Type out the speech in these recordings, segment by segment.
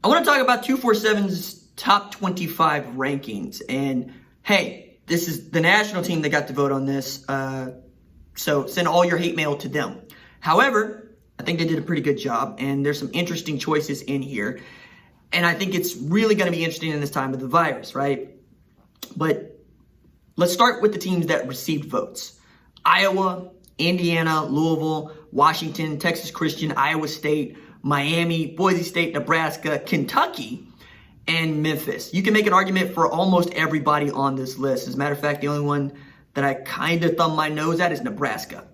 I want to talk about 247's top 25 rankings. And hey, this is the national team that got to vote on this. So send all your hate mail to them. However, I think they did a pretty good job, and there's some interesting choices in here. And I think it's really going to be interesting in this time of the virus, right? But let's start with the teams that received votes. Iowa, Indiana, Louisville, Washington, Texas Christian, Iowa State, Miami, Boise State, Nebraska, Kentucky, and Memphis. You can make an argument for almost everybody on this list. As a matter of fact, the only one that I kind of thumb my nose at is Nebraska.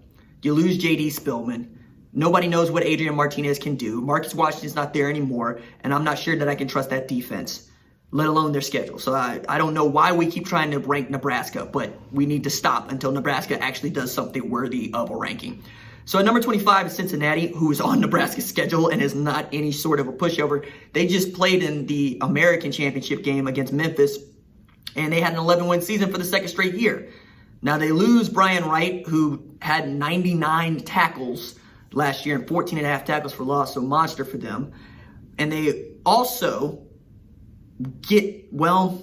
You lose J.D. Spillman. Nobody knows what Adrian Martinez can do. Marcus Washington's not there anymore, and I'm not sure that I can trust that defense, let alone their schedule. So I don't know why we keep trying to rank Nebraska, but we need to stop until Nebraska actually does something worthy of a ranking. So at number 25 is Cincinnati, who is on Nebraska's schedule and is not any sort of a pushover. They just played in the American Championship game against Memphis, and they had an 11-win season for the second straight year. Now they lose Brian Wright, who had 99 tackles last year and 14 and a half tackles for loss, so monster for them. And they also get Desmond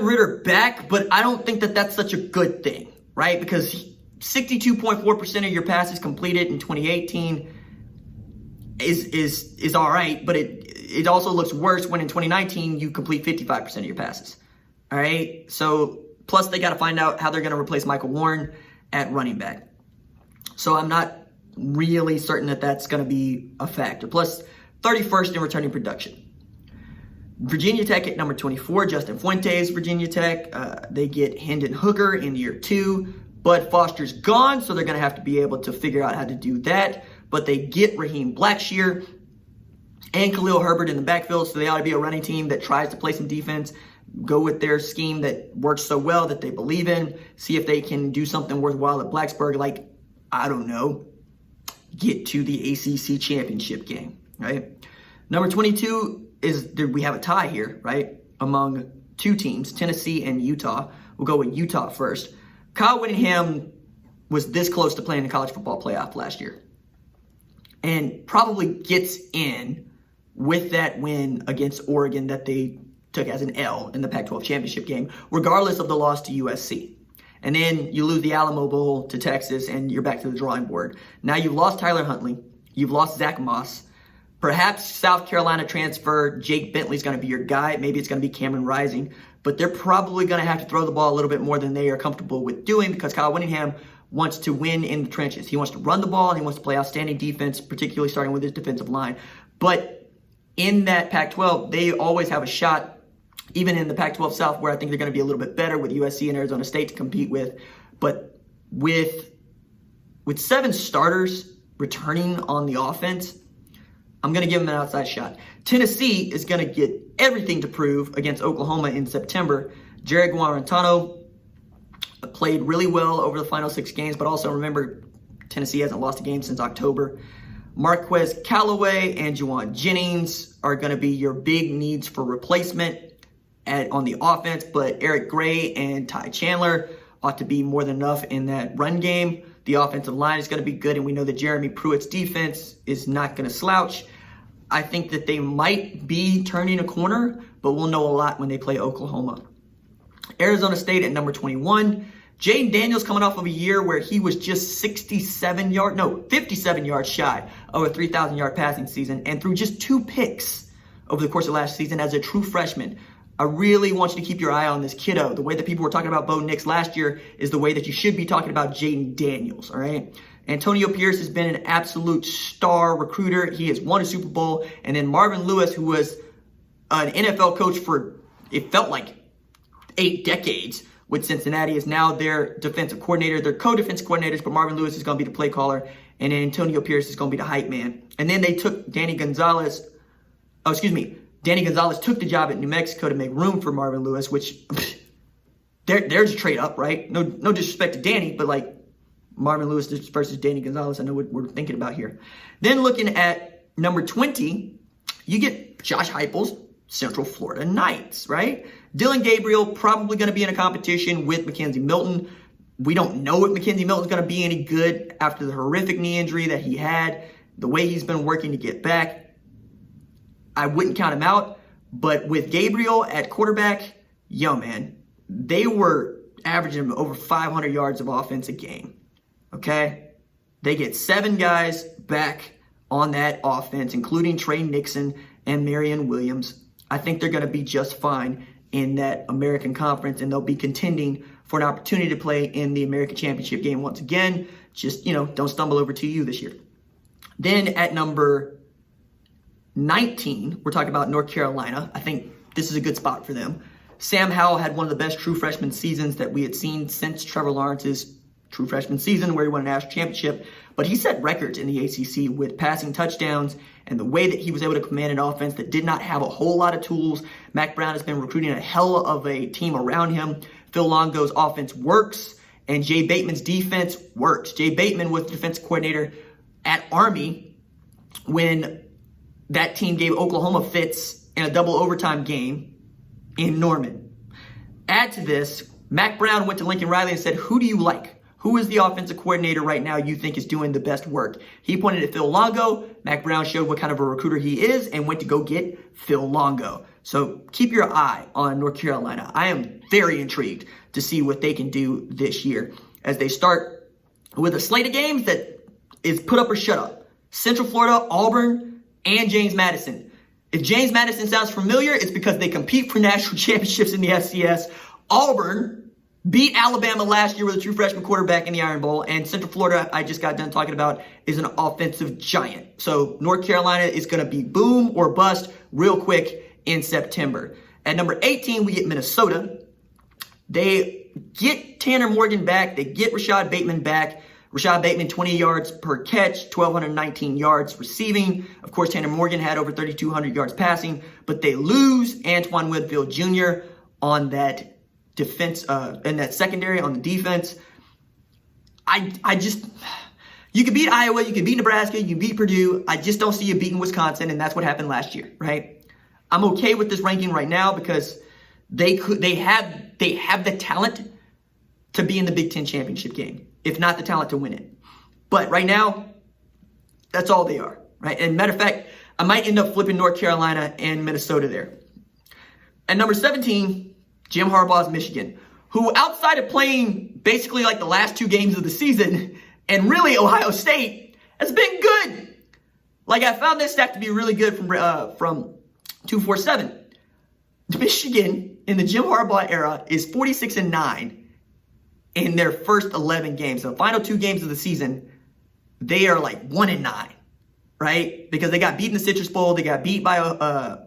Ridder back, but I don't think that that's such a good thing, right? Because 62.4% of your passes completed in 2018 is all right, but it also looks worse when in 2019 you complete 55% of your passes. All right, so plus they got to find out how they're going to replace Michael Warren at running back. So I'm not really certain that that's going to be a factor. Plus 31st in returning production. Virginia Tech at number 24, Justin Fuentes, Virginia Tech. They get Hendon Hooker in year 2. Bud Foster's gone, so they're going to have to be able to figure out how to do that. But they get Raheem Blackshear and Khalil Herbert in the backfield, so they ought to be a running team that tries to play some defense, go with their scheme that works so well that they believe in, see if they can do something worthwhile at Blacksburg, like, I don't know, get to the ACC championship game, right? Number 22 is, we have a tie here, right, among two teams, Tennessee and Utah. We'll go with Utah first. Kyle Whittingham was this close to playing the college football playoff last year and probably gets in with that win against Oregon that they took as an L in the Pac-12 championship game, regardless of the loss to USC. And then you lose the Alamo Bowl to Texas, and you're back to the drawing board. Now you've lost Tyler Huntley. You've lost Zach Moss. Perhaps South Carolina transfer Jake Bentley's going to be your guy. Maybe it's going to be Cameron Rising. But they're probably going to have to throw the ball a little bit more than they are comfortable with doing because Kyle Whittingham wants to win in the trenches. He wants to run the ball, and he wants to play outstanding defense, particularly starting with his defensive line. But in that Pac-12, they always have a shot, even in the Pac-12 South, where I think they're going to be a little bit better with USC and Arizona State to compete with. But with 7 starters returning on the offense, I'm going to give them an outside shot. Tennessee is going to get everything to prove against Oklahoma in September. Jared Guarantano played really well over the final 6 games, but also remember, Tennessee hasn't lost a game since October. Marquez Callaway and Juwan Jennings are going to be your big needs for replacement on the offense, but Eric Gray and Ty Chandler ought to be more than enough in that run game. The offensive line is going to be good, and we know that Jeremy Pruitt's defense is not going to slouch. I think that they might be turning a corner, but we'll know a lot when they play Oklahoma. Arizona State at number 21. Jaden Daniels coming off of a year where he was just 57 yards shy of a 3,000-yard passing season, and threw just 2 picks over the course of last season as a true freshman. I really want you to keep your eye on this kiddo. The way that people were talking about Bo Nix last year is the way that you should be talking about Jaden Daniels, all right? Antonio Pierce has been an absolute star recruiter. He has won a Super Bowl. And then Marvin Lewis, who was an NFL coach for, it felt like, 8 decades with Cincinnati, is now their defensive coordinator. They're co-defensive coordinators, but Marvin Lewis is going to be the play caller, and then Antonio Pierce is going to be the hype man. And then they took Danny Gonzalez took the job at New Mexico to make room for Marvin Lewis, which there's a trade up, right? No disrespect to Danny, but like Marvin Lewis versus Danny Gonzalez, I know what we're thinking about here. Then looking at number 20, you get Josh Heupel's Central Florida Knights, right? Dylan Gabriel probably going to be in a competition with Mackenzie Milton. We don't know if Mackenzie Milton's going to be any good after the horrific knee injury that he had, the way he's been working to get back. I wouldn't count him out. But with Gabriel at quarterback, yo, man, they were averaging over 500 yards of offense a game. Okay? They get 7 guys back on that offense, including Trey Nixon and Marion Williams. I think they're going to be just fine in that American Conference, and they'll be contending for an opportunity to play in the American Championship game once again. Just, don't stumble over TU this year. Then at number 19, we're talking about North Carolina. I think this is a good spot for them. Sam Howell had one of the best true freshman seasons that we had seen since Trevor Lawrence's true freshman season where he won a national championship. But he set records in the ACC with passing touchdowns and the way that he was able to command an offense that did not have a whole lot of tools. Mac Brown has been recruiting a hell of a team around him. Phil Longo's offense works, and Jay Bateman's defense works. Jay Bateman was the defensive coordinator at Army when that team gave Oklahoma fits in a double overtime game in Norman. Add to this, Mac Brown went to Lincoln Riley and said, who do you like? Who is the offensive coordinator right now you think is doing the best work? He pointed at Phil Longo. Mac Brown showed what kind of a recruiter he is and went to go get Phil Longo. So keep your eye on North Carolina. I am very intrigued to see what they can do this year as they start with a slate of games that is put up or shut up. Central Florida, Auburn, and James Madison. If James Madison sounds familiar, it's because they compete for national championships in the FCS. Auburn beat Alabama last year with a true freshman quarterback in the Iron Bowl. And Central Florida, I just got done talking about, is an offensive giant. So North Carolina is going to be boom or bust real quick in September. At number 18, we get Minnesota. They get Tanner Morgan back. They get Rashad Bateman back. Rashad Bateman, 20 yards per catch, 1,219 yards receiving. Of course, Tanner Morgan had over 3,200 yards passing. But they lose Antoine Winfield Jr. on that defense, in that secondary on the defense. I just, you could beat Iowa, you could beat Nebraska, you can beat Purdue. I just don't see you beating Wisconsin, and that's what happened last year, right? I'm okay with this ranking right now because they have the talent to be in the Big Ten championship game, if not the talent to win it. But right now, that's all they are, right? And matter of fact, I might end up flipping North Carolina and Minnesota there. At number 17, Jim Harbaugh's Michigan, who outside of playing basically like the last 2 games of the season and really Ohio State has been good. Like I found this stat to be really good from 247. Michigan in the Jim Harbaugh era is 46-9 in their first 11 games. The final 2 games of the season, they are like 1-9, right? Because they got beat in the Citrus Bowl, they got beat by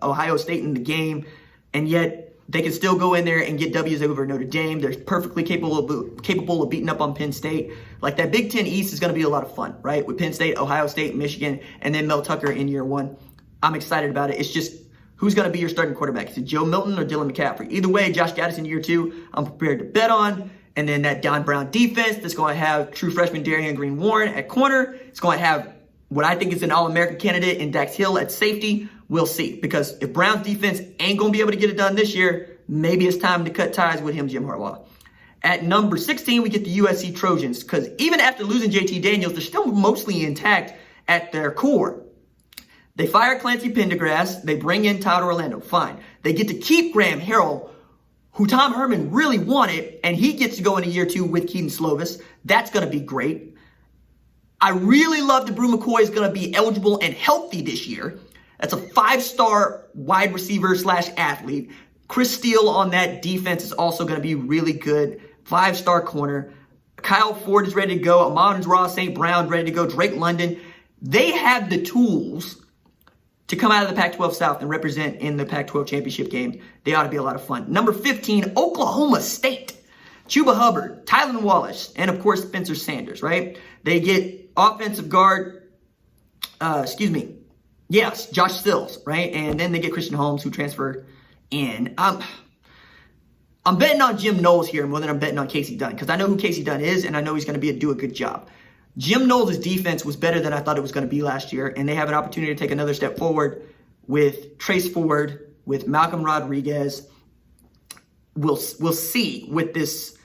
Ohio State in the game, and yet they can still go in there and get W's over Notre Dame. They're perfectly capable of beating up on Penn State. Like that Big Ten East is going to be a lot of fun, right? With Penn State, Ohio State, Michigan, and then Mel Tucker in year 1. I'm excited about it. It's just, who's going to be your starting quarterback? Is it Joe Milton or Dylan McCaffrey? Either way, Josh Gaddis in year 2, I'm prepared to bet on. And then that Don Brown defense that's going to have true freshman Darian Green Warren at corner. It's going to have what I think is an All-American candidate in Dax Hill at safety. We'll see. Because if Brown's defense ain't going to be able to get it done this year, maybe it's time to cut ties with him, Jim Harbaugh. At number 16, we get the USC Trojans. Because even after losing JT Daniels, they're still mostly intact at their core. They fire Clancy Pendergrass. They bring in Tyler Orlando. Fine. They get to keep Graham Harrell, who Tom Herman really wanted, and he gets to go into year 2 with Keaton Slovis. That's going to be great. I really love that Brew McCoy is going to be eligible and healthy this year. That's a 5-star wide receiver / athlete. Chris Steele on that defense is also going to be really good. 5-star corner. Kyle Ford is ready to go. Amon-Ra St. Brown ready to go. Drake London. They have the tools to come out of the Pac-12 South and represent in the Pac-12 championship game. They ought to be a lot of fun. Number 15, Oklahoma State. Chuba Hubbard, Tylan Wallace, and of course Spencer Sanders, right? They get offensive guard, Josh Sills, right? And then they get Christian Holmes, who transferred in. I'm betting on Jim Knowles here more than I'm betting on Casey Dunn, because I know who Casey Dunn is, and I know he's going to do a good job. Jim Knowles' defense was better than I thought it was going to be last year, and they have an opportunity to take another step forward with Trace Ford, with Malcolm Rodriguez. We'll see with this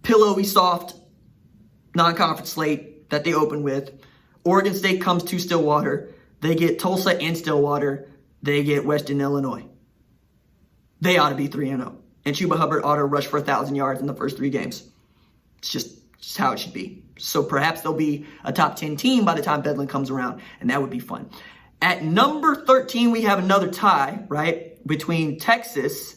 pillowy soft non-conference slate that they open with. Oregon State comes to Stillwater. They get Tulsa and Stillwater. They get Western Illinois. They ought to be 3-0. And Chuba Hubbard ought to rush for 1,000 yards in the first 3 games. It's just how it should be. So perhaps they'll be a top 10 team by the time Bedlam comes around, and that would be fun. At number 13, we have another tie, right, between Texas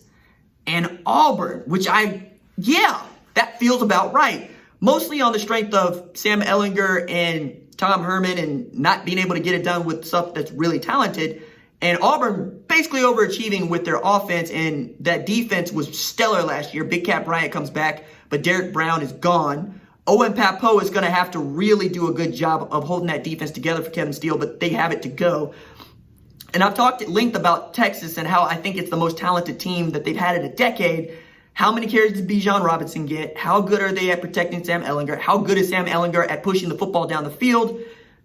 and Auburn, which that feels about right. Mostly on the strength of Sam Ehlinger and Tom Herman and not being able to get it done with stuff that's really talented. And Auburn basically overachieving with their offense, and that defense was stellar last year. Big Cat Bryant comes back, but Derek Brown is gone. Owen Papo is going to have to really do a good job of holding that defense together for Kevin Steele, but they have it to go. And I've talked at length about Texas and how I think it's the most talented team that they've had in a decade. How many carries did Bijan Robinson get? How good are they at protecting Sam Ehlinger? How good is Sam Ehlinger at pushing the football down the field?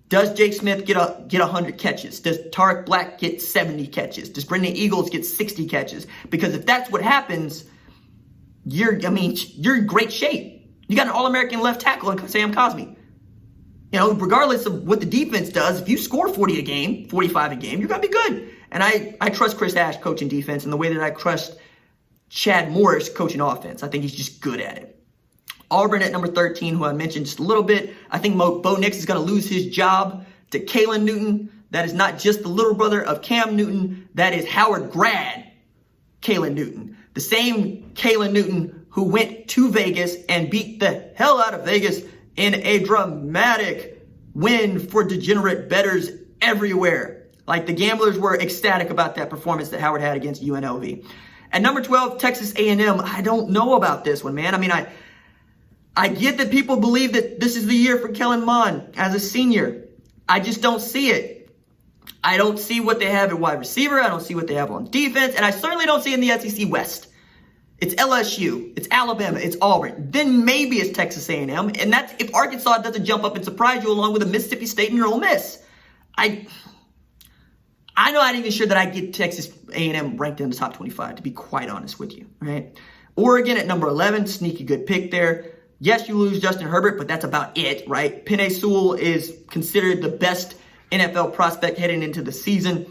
Does Jake Smith get 100 catches? Does Tarek Black get 70 catches? Does Brendan Eagles get 60 catches? Because if that's what happens, you're in great shape. You got an All-American left tackle in Sam Cosmi. Regardless of what the defense does, if you score 40 a game, 45 a game, you're going to be good. And I trust Chris Ash coaching defense in the way that I trust Chad Morris coaching offense. I think he's just good at it. Auburn at number 13, who I mentioned just a little bit. I think Bo Nix is going to lose his job to Kalen Newton. That is not just the little brother of Cam Newton. That is Howard grad Kalen Newton. The same Kalen Newton who went to Vegas and beat the hell out of Vegas in a dramatic win for degenerate bettors everywhere. Like, the gamblers were ecstatic about that performance that Howard had against UNLV. At number 12, Texas A&M. I don't know about this one, man. I get that people believe that this is the year for Kellen Mond as a senior. I just don't see it. I don't see what they have at wide receiver. I don't see what they have on defense. And I certainly don't see it in the SEC West. It's LSU. It's Alabama. It's Auburn. Then maybe it's Texas A&M. And that's if Arkansas doesn't jump up and surprise you along with a Mississippi State and your Ole Miss. I'm not even sure that I get Texas A&M ranked in the top 25, to be quite honest with you, right? Oregon at number 11, sneaky good pick there. Yes, you lose Justin Herbert, but that's about it, right? Penei Sewell is considered the best NFL prospect heading into the season.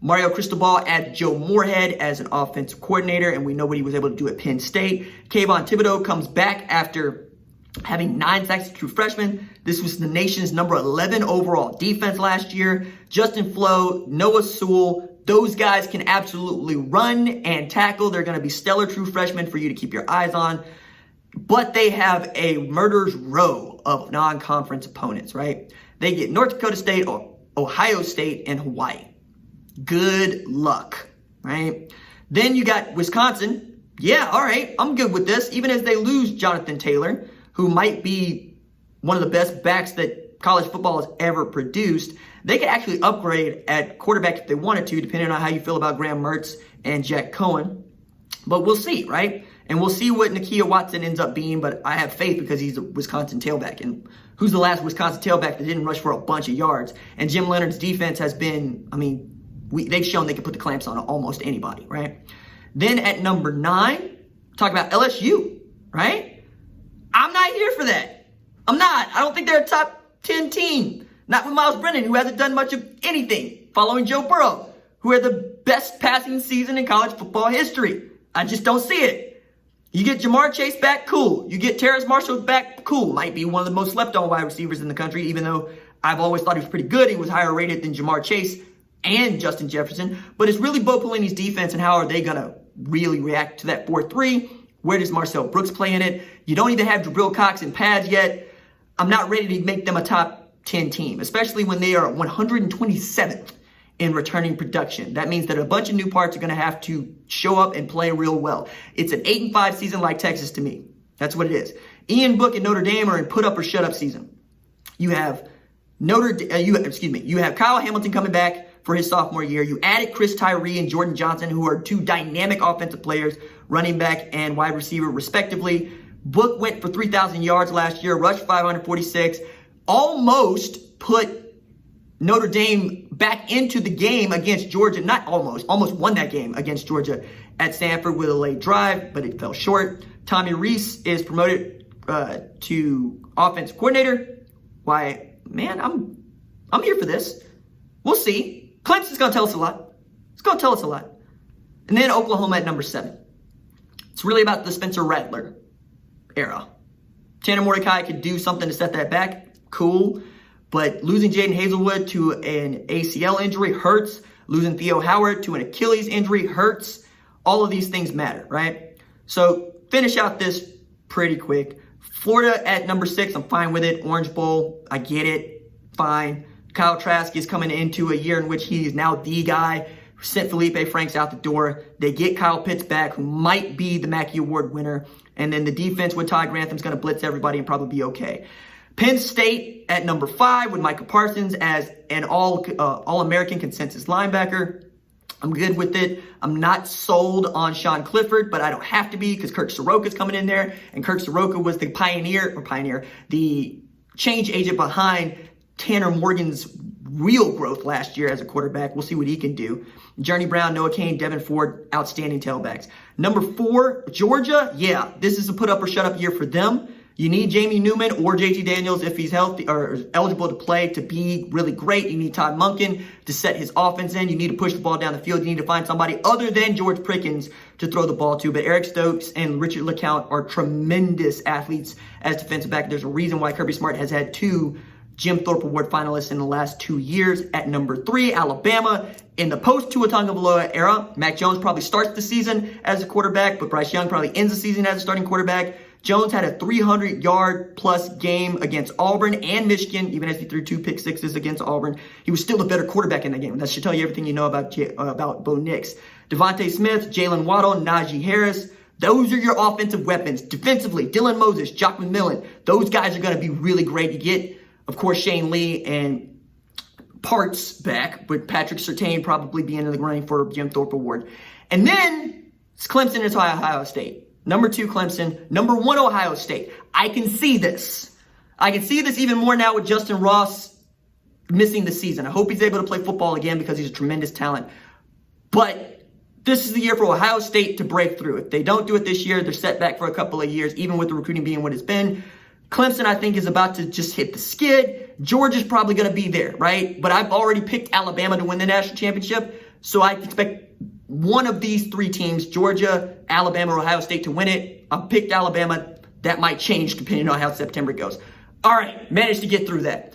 Mario Cristobal adds Joe Moorhead as an offensive coordinator, and we know what he was able to do at Penn State. Kayvon Thibodeau comes back after having 9 sacks as a true freshman. This was the nation's number 11 overall defense last year. Justin Flo, Noah Sewell, those guys can absolutely run and tackle. They're going to be stellar true freshmen for you to keep your eyes on. But they have a murderer's row of non-conference opponents, right? They get North Dakota State, Ohio State, and Hawaii. Good luck, right? Then you got Wisconsin. Yeah, all right, I'm good with this. Even as they lose Jonathan Taylor, who might be one of the best backs that college football has ever produced, they could actually upgrade at quarterback if they wanted to, depending on how you feel about Graham Mertz and Jack Cohen. But we'll see, right? And we'll see what Nakia Watson ends up being, but I have faith because he's a Wisconsin tailback. And who's the last Wisconsin tailback that didn't rush for a bunch of yards? And Jim Leonard's defense has been, they've shown they can put the clamps on almost anybody, right? Then at number 9, talk about LSU, right? I'm not here for that. I'm not. I don't think they're a top 10 team. Not with Miles Brennan, who hasn't done much of anything, following Joe Burrow, who had the best passing season in college football history. I just don't see it. You get Jamar Chase back, cool. You get Terrace Marshall back, cool. Might be one of the most slept-on wide receivers in the country, even though I've always thought he was pretty good. He was higher rated than Jamar Chase and Justin Jefferson. But it's really Bo Pelini's defense, and how are they going to really react to that 4-3? Where does Marcel Brooks play in it? You don't even have Jabril Cox in pads yet. I'm not ready to make them a top 10 team, especially when they are 127th in returning production. That means that a bunch of new parts are going to have to show up and play real well. It's an 8-5 season like Texas to me. That's what it is. Ian Book and Notre Dame are in put up or shut up season. You have you have Kyle Hamilton coming back for his sophomore year. You added Chris Tyree and Jordan Johnson, who are 2 dynamic offensive players, running back and wide receiver respectively. Book went for 3,000 yards last year, rushed 546, almost put Notre Dame back into the game against Georgia. Not almost won that game against Georgia at Stanford with a late drive, but it fell short. Tommy Rees is promoted to offensive coordinator. Why, man, I'm here for this. We'll see. Clemson's going to tell us a lot. It's going to tell us a lot. And then Oklahoma at number 7. It's really about the Spencer Rattler era. Tanner Mordecai could do something to set that back. Cool. But losing Jaden Hazelwood to an ACL injury hurts. Losing Theo Howard to an Achilles injury hurts. All of these things matter, right? So finish out this pretty quick. Florida at number 6. I'm fine with it. Orange Bowl. I get it. Fine. Kyle Trask is coming into a year in which he is now the guy who sent Felipe Franks out the door. They get Kyle Pitts back, who might be the Mackey Award winner. And then the defense with Todd Grantham's going to blitz everybody and probably be okay. Penn State at number 5 with Micah Parsons as an all-American consensus linebacker. I'm good with it. I'm not sold on Sean Clifford, but I don't have to be because Kirk Soroka's coming in there. And Kirk Soroka was the the change agent behind Tanner Morgan's real growth last year as a quarterback. We'll see what he can do. Journey Brown, Noah Cain, Devin Ford, outstanding tailbacks. Number 4, Georgia. Yeah, this is a put up or shut up year for them. You need Jamie Newman or JT Daniels if he's healthy or eligible to play to be really great. You need Todd Monken to set his offense in. You need to push the ball down the field. You need to find somebody other than George Pickens to throw the ball to. But Eric Stokes and Richard LeCount are tremendous athletes as defensive back. There's a reason why Kirby Smart has had 2 Jim Thorpe Award finalists in the last 2 years. At number 3, Alabama. In the post-Tua Tagovailoa era, Mac Jones probably starts the season as a quarterback, but Bryce Young probably ends the season as a starting quarterback. Jones had a 300-yard-plus game against Auburn and Michigan, even as he threw 2 pick-sixes against Auburn. He was still the better quarterback in that game. That should tell you everything you know about Bo Nix. Devontae Smith, Jalen Waddle, Najee Harris. Those are your offensive weapons. Defensively, Dylan Moses, Jock McMillan. Those guys are going to be really great. You get, of course, Shane Lee and Parts back, with Patrick Surtain probably being in the running for Jim Thorpe Award. And then it's Clemson and Ohio State. Number 2, Clemson. Number 1, Ohio State. I can see this. I can see this even more now with Justin Ross missing the season. I hope he's able to play football again because he's a tremendous talent. But this is the year for Ohio State to break through. If they don't do it this year, they're set back for a couple of years, even with the recruiting being what it's been. Clemson, I think, is about to just hit the skid. Georgia's probably going to be there, right? But I've already picked Alabama to win the national championship, so I expect one of these 3 teams, Georgia, Alabama, or Ohio State, to win it. I've picked Alabama. That might change depending on how September goes. All right, managed to get through that.